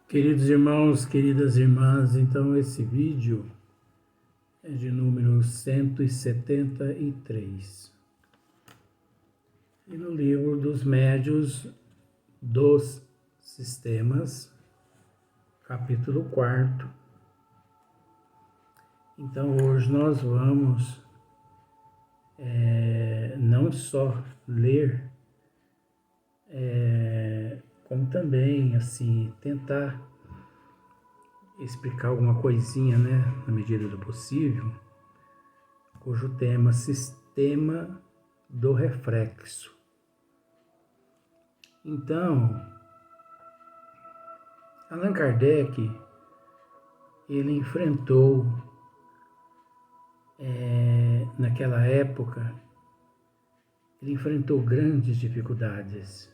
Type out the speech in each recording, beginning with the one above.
Queridos irmãos, queridas irmãs, então esse vídeo é de número 173. E no livro dos médios dos sistemas, capítulo 4. Então hoje nós vamos não só ler, como também assim tentar explicar alguma coisinha, né, na medida do possível, cujo tema sistema do reflexo. Então, Allan Kardec, ele enfrentou naquela época, ele enfrentou grandes dificuldades,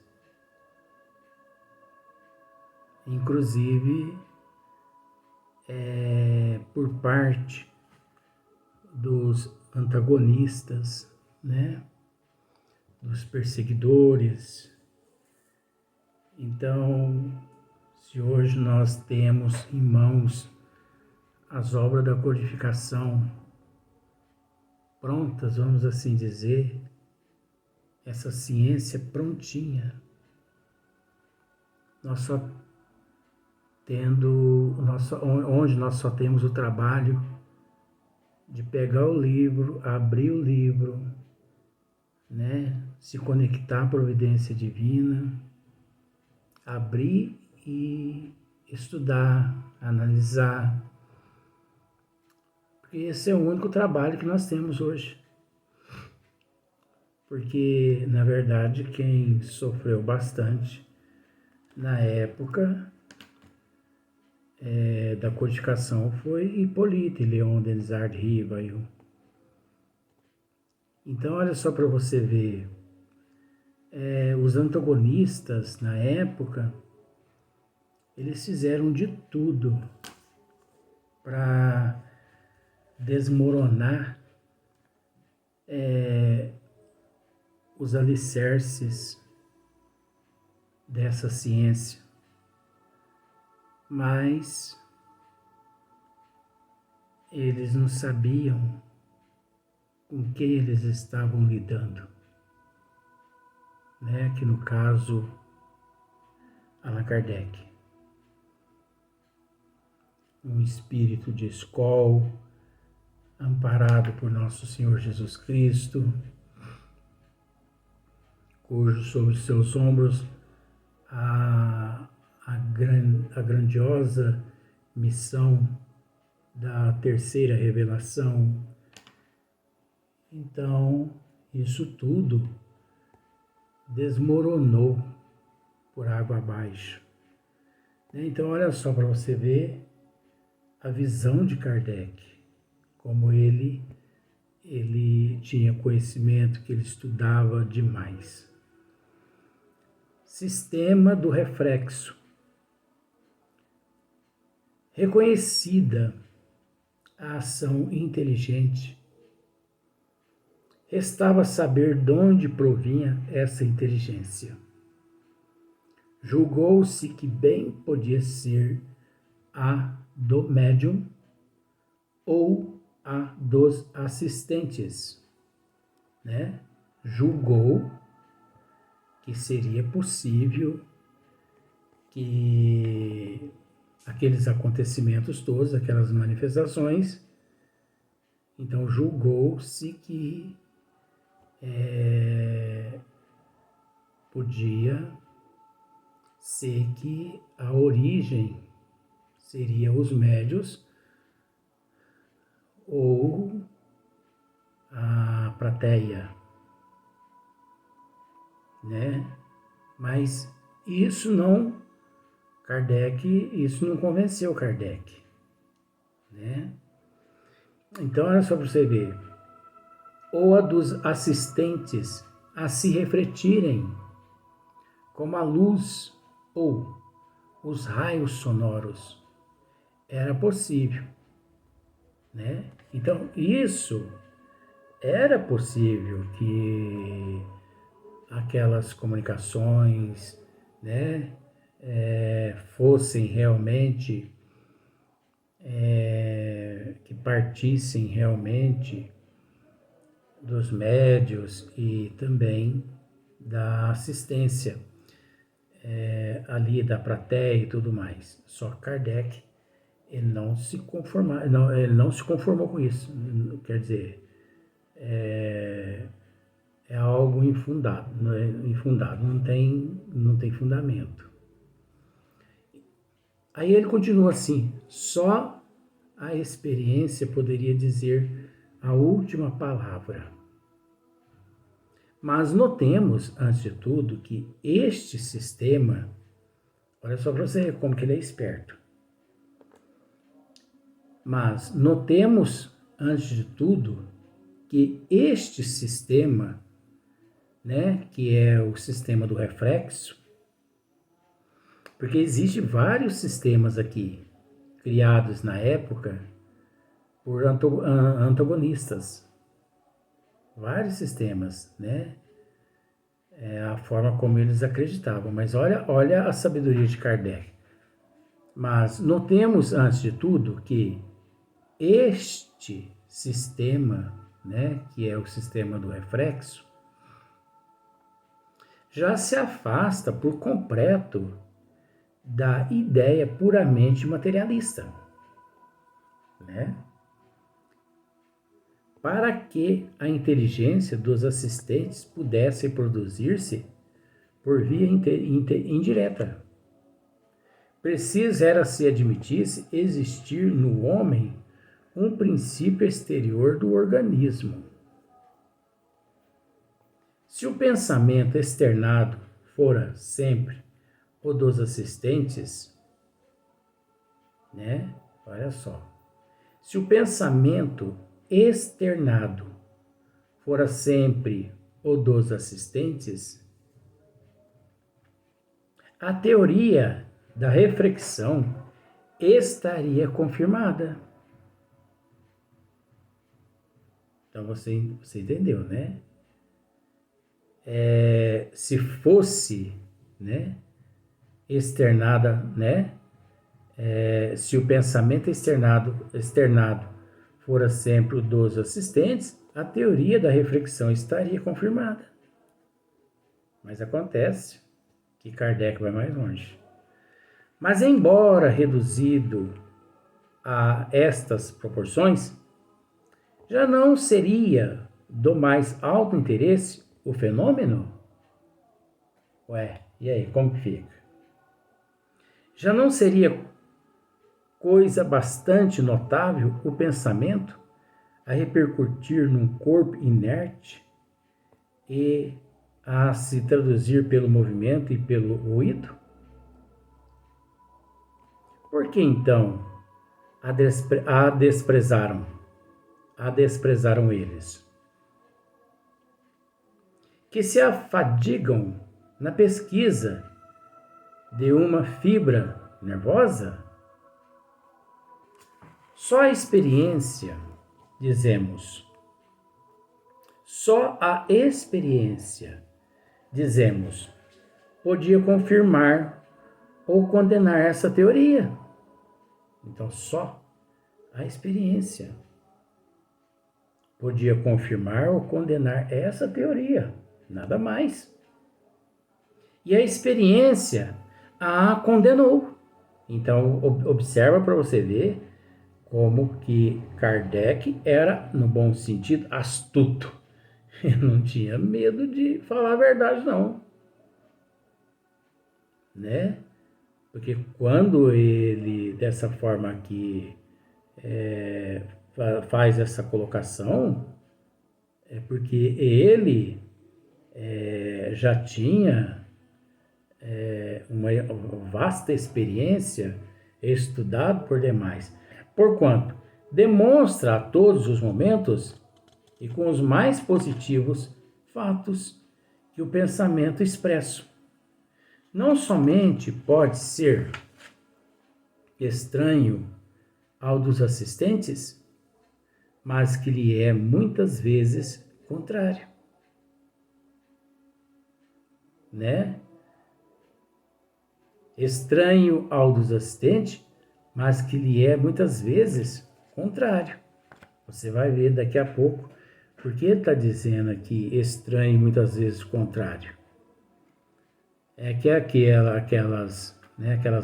inclusive por parte dos antagonistas, né, dos perseguidores. Então, se hoje nós temos em mãos as obras da codificação prontas, vamos assim dizer, essa ciência prontinha, onde nós só temos o trabalho de pegar o livro, abrir o livro, né, se conectar à providência divina, abrir e estudar, analisar, porque esse é o único trabalho que nós temos hoje. Porque, na verdade, quem sofreu bastante na época da codificação foi Hipólito e Leon Denis Rivail. Então, olha só para você ver, os antagonistas na época, eles fizeram de tudo para desmoronar os alicerces dessa ciência, mas eles não sabiam com quem eles estavam lidando, né? Que no caso, Allan Kardec, um espírito de escola, amparado por nosso Senhor Jesus Cristo, cujo sobre seus ombros a grandiosa missão da terceira revelação. Então, isso tudo desmoronou por água abaixo. Então, olha só para você ver a visão de Kardec, como ele tinha conhecimento, que ele estudava demais. Sistema do reflexo. Reconhecida a ação inteligente, restava saber de onde provinha essa inteligência. Julgou-se que bem podia ser a do médium ou a dos assistentes, né? Julgou que seria possível que aqueles acontecimentos todos, aquelas manifestações, então julgou-se que podia ser que a origem seria os médios ou a plateia, né? Mas isso não convenceu Kardec, né? Então, olha só para você ver, ou a dos assistentes a se refletirem como a luz ou os raios sonoros, era possível, né? Então, isso era possível que aquelas comunicações, né, fossem realmente, que partissem realmente dos médios e também da assistência ali da plateia e tudo mais. Só Kardec ele não se conformou com isso. Quer dizer, é algo infundado, não tem fundamento. Aí ele continua assim: só a experiência poderia dizer a última palavra. Mas notemos, antes de tudo, que este sistema, olha só para você ver como que ele é esperto. Mas notemos, antes de tudo, que este sistema, né, que é o sistema do reflexo, porque existem vários sistemas aqui, criados na época por antagonistas. Vários sistemas, né? É a forma como eles acreditavam. Mas olha a sabedoria de Kardec. Mas notemos, antes de tudo, que este sistema, né, que é o sistema do reflexo, já se afasta por completo da ideia puramente materialista, né? Para que a inteligência dos assistentes pudesse produzir-se por via indireta. Preciso era se admitisse existir no homem um princípio exterior do organismo. Se o pensamento externado fora sempre o dos assistentes, né? Olha só. Se o pensamento externado fora sempre o dos assistentes, a teoria da reflexão estaria confirmada. Então você entendeu, né? Se fosse, né, externada, né? Se o pensamento externado fora sempre o dos assistentes, a teoria da reflexão estaria confirmada. Mas acontece que Kardec vai mais longe. Mas embora reduzido a estas proporções, já não seria do mais alto interesse o fenômeno? Ué, e aí, como que fica? Já não seria coisa bastante notável o pensamento a repercutir num corpo inerte e a se traduzir pelo movimento e pelo ruído? Por que então a desprezaram eles? Que se afadigam na pesquisa de uma fibra nervosa? Só a experiência, dizemos, podia confirmar ou condenar essa teoria. Então, só a experiência podia confirmar ou condenar essa teoria, nada mais. E a experiência a condenou. Então, observa para você ver como que Kardec era, no bom sentido, astuto. Ele não tinha medo de falar a verdade, não. Né? Porque quando ele, dessa forma aqui, faz essa colocação, é porque ele já tinha uma vasta experiência, estudado por demais. Porquanto demonstra a todos os momentos e com os mais positivos fatos que o pensamento expresso não somente pode ser estranho ao dos assistentes, mas que lhe é muitas vezes contrário, né? estranho ao dos assistentes, mas que lhe é muitas vezes contrário. Você vai ver daqui a pouco porque ele está dizendo aqui estranho muitas vezes contrário. É que aquelas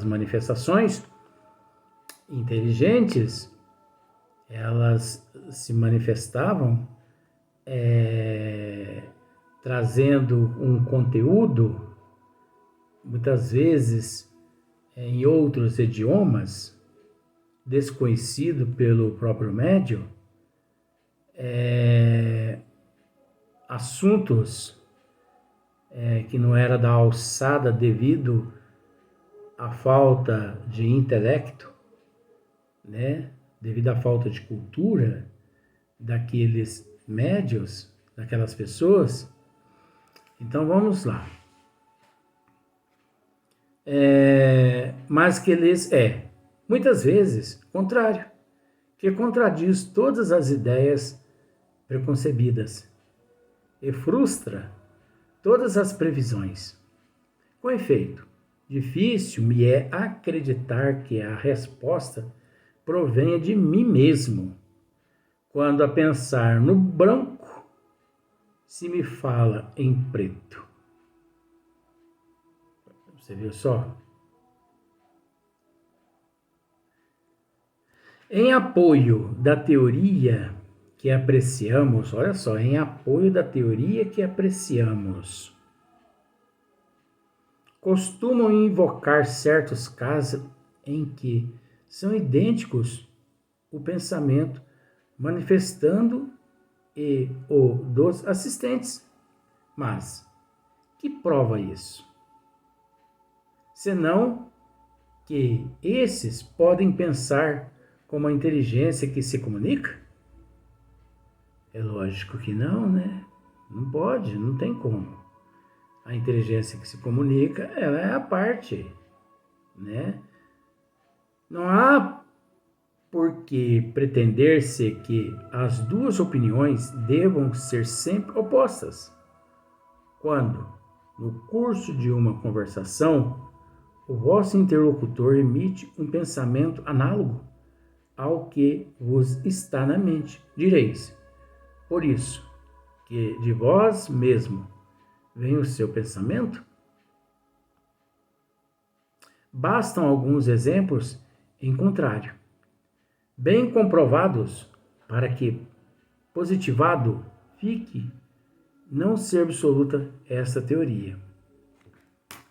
manifestações inteligentes, elas se manifestavam trazendo um conteúdo, muitas vezes em outros idiomas, desconhecido pelo próprio médium, assuntos que não era da alçada devido à falta de intelecto, né? Devido à falta de cultura daqueles médios, daquelas pessoas. Então vamos lá. Mas que eles muitas vezes, contrário, que contradiz todas as ideias preconcebidas e frustra todas as previsões. Com efeito, difícil me é acreditar que a resposta provenha de mim mesmo, quando a pensar no branco se me fala em preto. Você viu só? Em apoio da teoria que apreciamos, olha só, em apoio da teoria que apreciamos, costumam invocar certos casos em que são idênticos o pensamento manifestando e o dos assistentes. Mas que prova isso? Senão que esses podem pensar como a inteligência que se comunica? É lógico que não, né? Não pode, não tem como. A inteligência que se comunica, ela é a parte, né? Não há por que pretender-se que as duas opiniões devam ser sempre opostas. Quando, no curso de uma conversação, o vosso interlocutor emite um pensamento análogo ao que vos está na mente, direis: por isso, que de vós mesmo vem o seu pensamento? Bastam alguns exemplos em contrário, bem comprovados, para que positivado fique não ser absoluta essa teoria.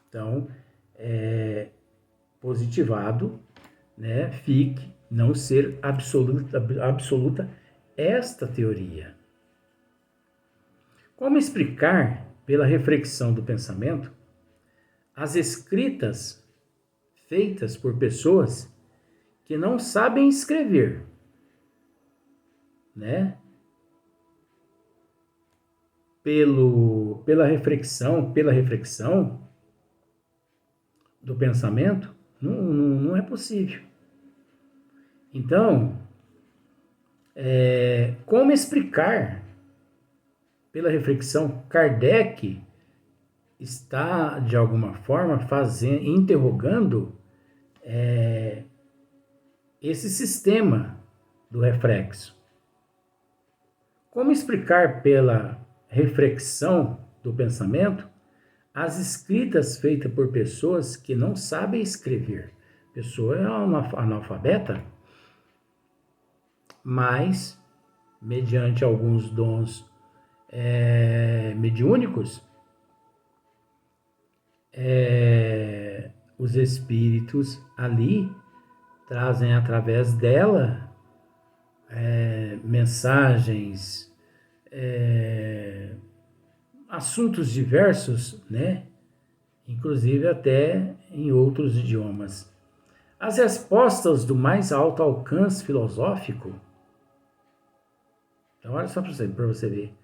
Então, positivado, né, fique não ser absoluta esta teoria. Como explicar, pela reflexão do pensamento, as escritas feitas por pessoas que não sabem escrever, né? Pela reflexão do pensamento, não é possível. Então, como explicar pela reflexão? Kardec está, de alguma forma, interrogando esse sistema do reflexo. Como explicar pela reflexão do pensamento as escritas feitas por pessoas que não sabem escrever? Pessoa é analfabeta, mas, mediante alguns dons mediúnicos, os espíritos ali trazem através dela mensagens, assuntos diversos, né? Inclusive até em outros idiomas. As respostas do mais alto alcance filosófico. Então, olha só para você ver.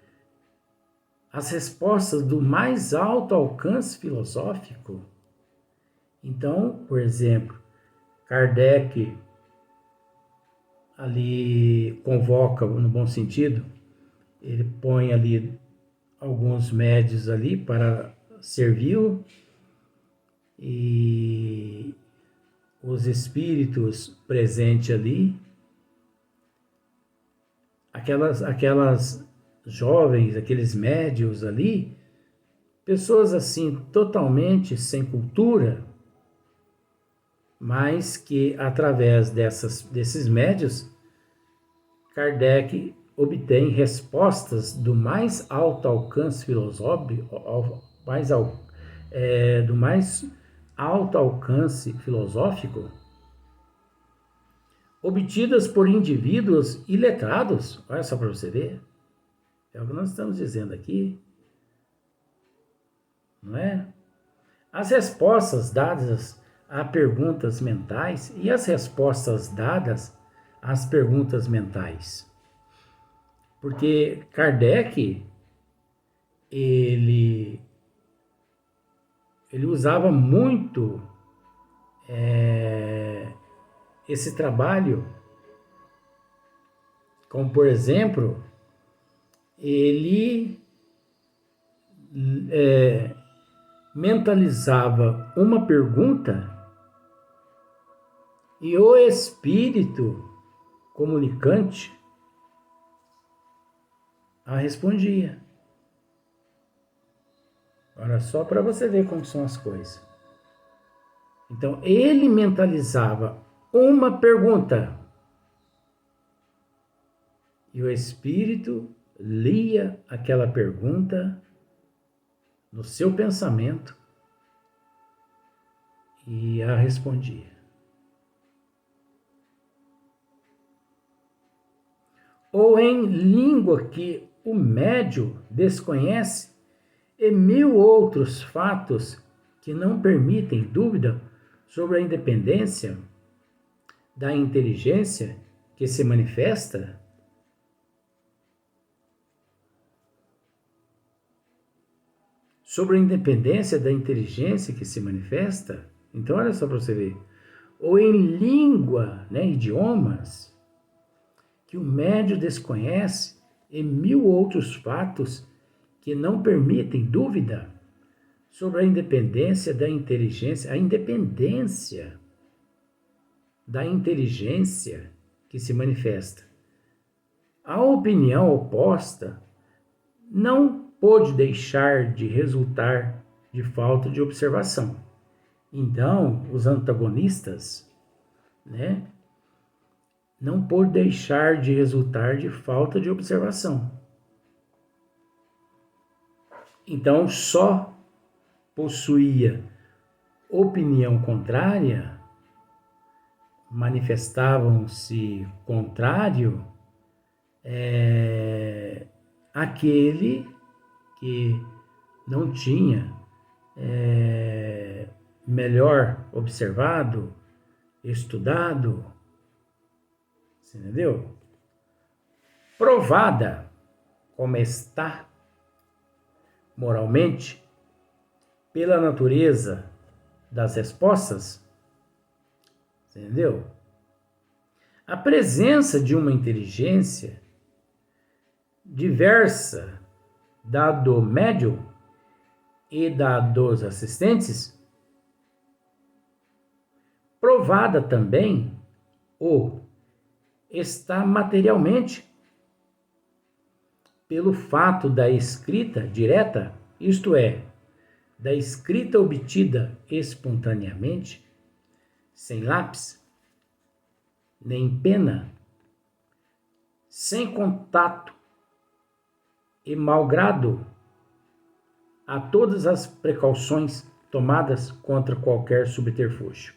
As respostas do mais alto alcance filosófico. Então, por exemplo, Kardec ali convoca, no bom sentido, ele põe ali alguns médios ali para servir e os espíritos presentes ali, aquelas jovens, aqueles médios ali, pessoas assim totalmente sem cultura, mas que através desses médios, Kardec obtém respostas do mais alto alcance filosófico, do mais alto alcance filosófico, obtidas por indivíduos iletrados. Olha só para você ver. É o que nós estamos dizendo aqui, não é? As respostas dadas a perguntas mentais e as respostas dadas às perguntas mentais. Porque Kardec, ele usava muito esse trabalho, como por exemplo, ele mentalizava uma pergunta e o espírito comunicante a respondia. Olha só para você ver como são as coisas. Então, ele mentalizava uma pergunta e o espírito lia aquela pergunta no seu pensamento e a respondia. Ou em língua que o médium desconhece e 1000 outros fatos que não permitem dúvida sobre a independência da inteligência que se manifesta. Sobre a independência da inteligência que se manifesta. Então, olha só para você ver. Ou em língua, idiomas, que o médium desconhece e 1000 outros fatos que não permitem dúvida sobre a independência da inteligência, a independência da inteligência que se manifesta. A opinião oposta não pôde deixar de resultar de falta de observação. Então, os antagonistas, não pôde deixar de resultar de falta de observação. Então, só possuía opinião contrária, manifestavam-se contrário aquele que não tinha melhor observado, estudado, você entendeu? Provada como está moralmente pela natureza das respostas, você entendeu? A presença de uma inteligência diversa da do médium e da dos assistentes, provada também está materialmente pelo fato da escrita direta, isto é, da escrita obtida espontaneamente, sem lápis, nem pena, sem contato e malgrado a todas as precauções tomadas contra qualquer subterfúgio.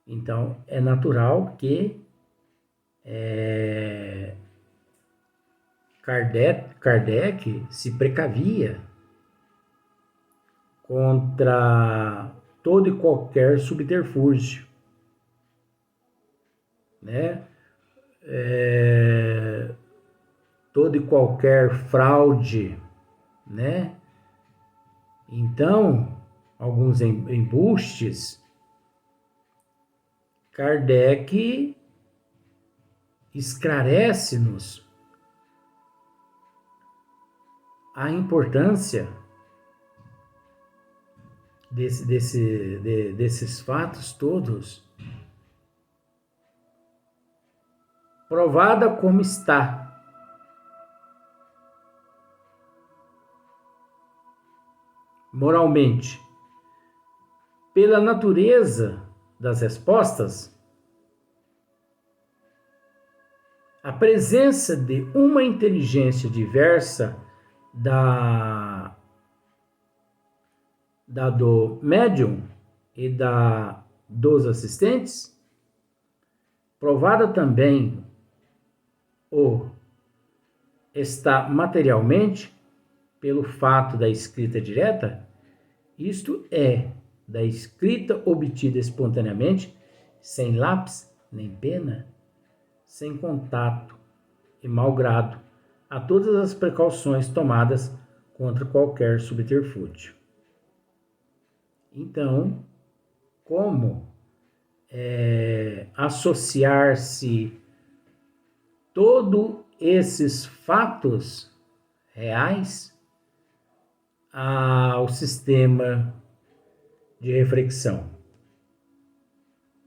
Então, é natural que Kardec se precavia contra todo e qualquer subterfúgio, todo e qualquer fraude, Então, alguns embustes, Kardec esclarece-nos a importância desses fatos todos, provada como está, moralmente, pela natureza das respostas, a presença de uma inteligência diversa da do médium e dos assistentes, provada também está materialmente pelo fato da escrita direta, isto é, da escrita obtida espontaneamente, sem lápis nem pena, sem contato e mau grado, a todas as precauções tomadas contra qualquer subterfúgio. Então, como associar-se todos esses fatos reais ao sistema de reflexão?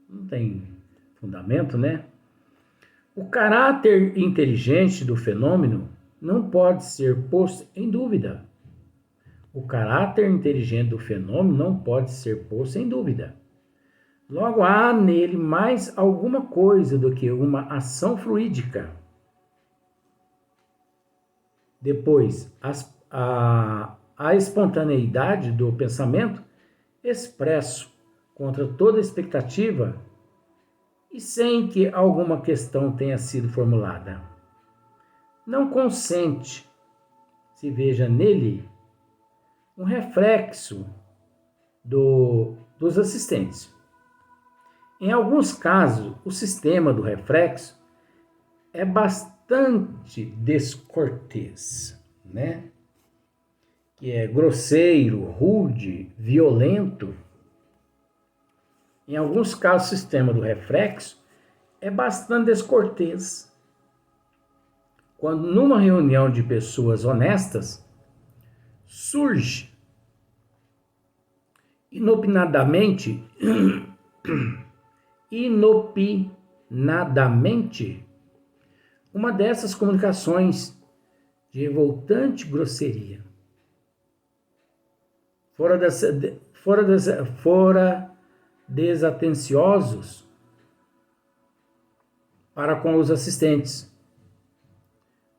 Não tem fundamento, né? O caráter inteligente do fenômeno não pode ser posto em dúvida. O caráter inteligente do fenômeno não pode ser posto em dúvida. Logo, há nele mais alguma coisa do que uma ação fluídica. Depois, a espontaneidade do pensamento expresso contra toda expectativa e sem que alguma questão tenha sido formulada. Não consente se veja nele um reflexo dos assistentes. Em alguns casos, o sistema do reflexo é bastante descortês, né? Que é grosseiro, rude, violento. Em alguns casos, o sistema do reflexo é bastante descortês. Quando numa reunião de pessoas honestas, surge inopinadamente uma dessas comunicações de revoltante grosseria. Fora desatenciosos para com os assistentes.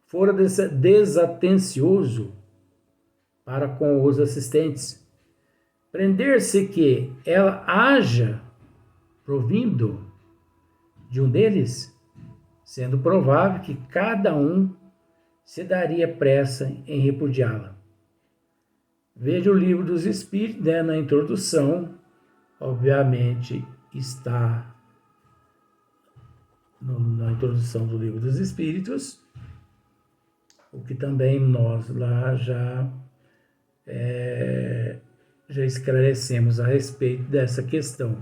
Fora desatencioso para com os assistentes. Prender-se que ela haja provindo de um deles, sendo provável que cada um se daria pressa em repudiá-la. Veja o Livro dos Espíritos, né, na introdução, obviamente está na introdução do Livro dos Espíritos, o que também nós lá já esclarecemos a respeito dessa questão.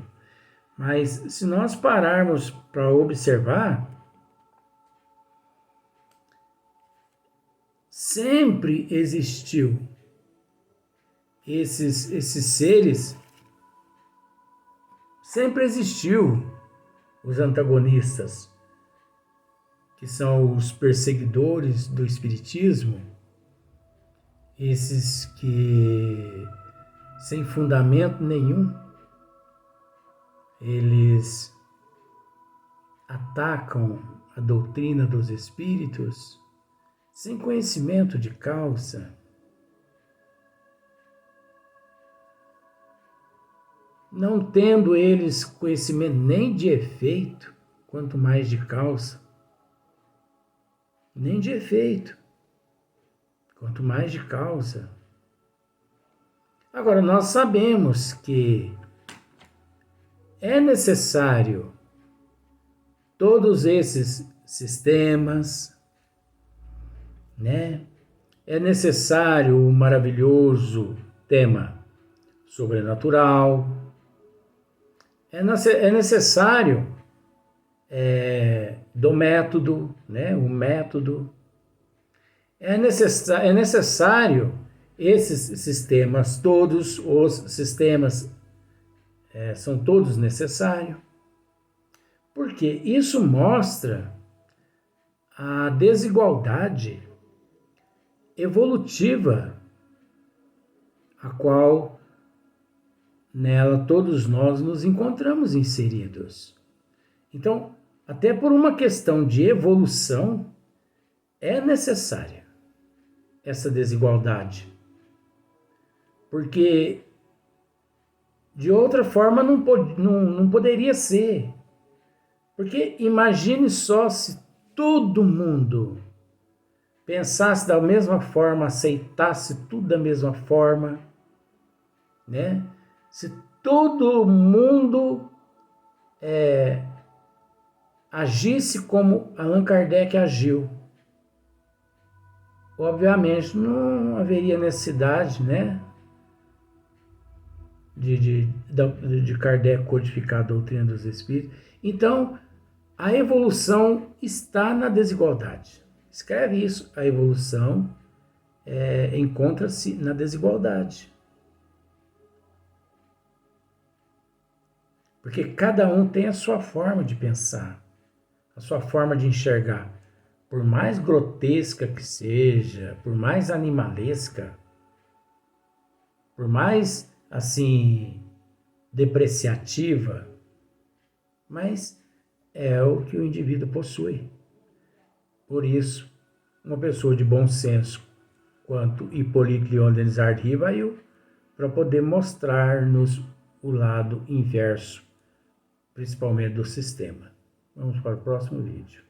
Mas se nós pararmos para observar, sempre existiu esses seres, sempre existiu os antagonistas, que são os perseguidores do espiritismo, esses que, sem fundamento nenhum, eles atacam a doutrina dos espíritos sem conhecimento de causa. Não tendo eles conhecimento nem de efeito, quanto mais de causa. Nem de efeito, quanto mais de causa. Agora, nós sabemos que é necessário todos esses sistemas, né? É necessário o maravilhoso tema sobrenatural. É necessário do método, né? O método. É necessário esses sistemas, todos os sistemas são todos necessários, porque isso mostra a desigualdade evolutiva a qual nela todos nós nos encontramos inseridos. Então, até por uma questão de evolução, é necessária essa desigualdade. Porque de outra forma não poderia ser. Porque imagine só se todo mundo pensasse da mesma forma, aceitasse tudo da mesma forma, né? Se todo mundo agisse como Allan Kardec agiu, obviamente não haveria necessidade, né, de Kardec codificar a doutrina dos espíritos. Então, a evolução está na desigualdade. Escreve isso, a evolução encontra-se na desigualdade. Porque cada um tem a sua forma de pensar, a sua forma de enxergar. Por mais grotesca que seja, por mais animalesca, por mais, assim, depreciativa, mas é o que o indivíduo possui. Por isso, uma pessoa de bom senso, quanto Hippolyte Léon Denis Rivail, para poder mostrar-nos o lado inverso, principalmente do sistema. Vamos para o próximo vídeo.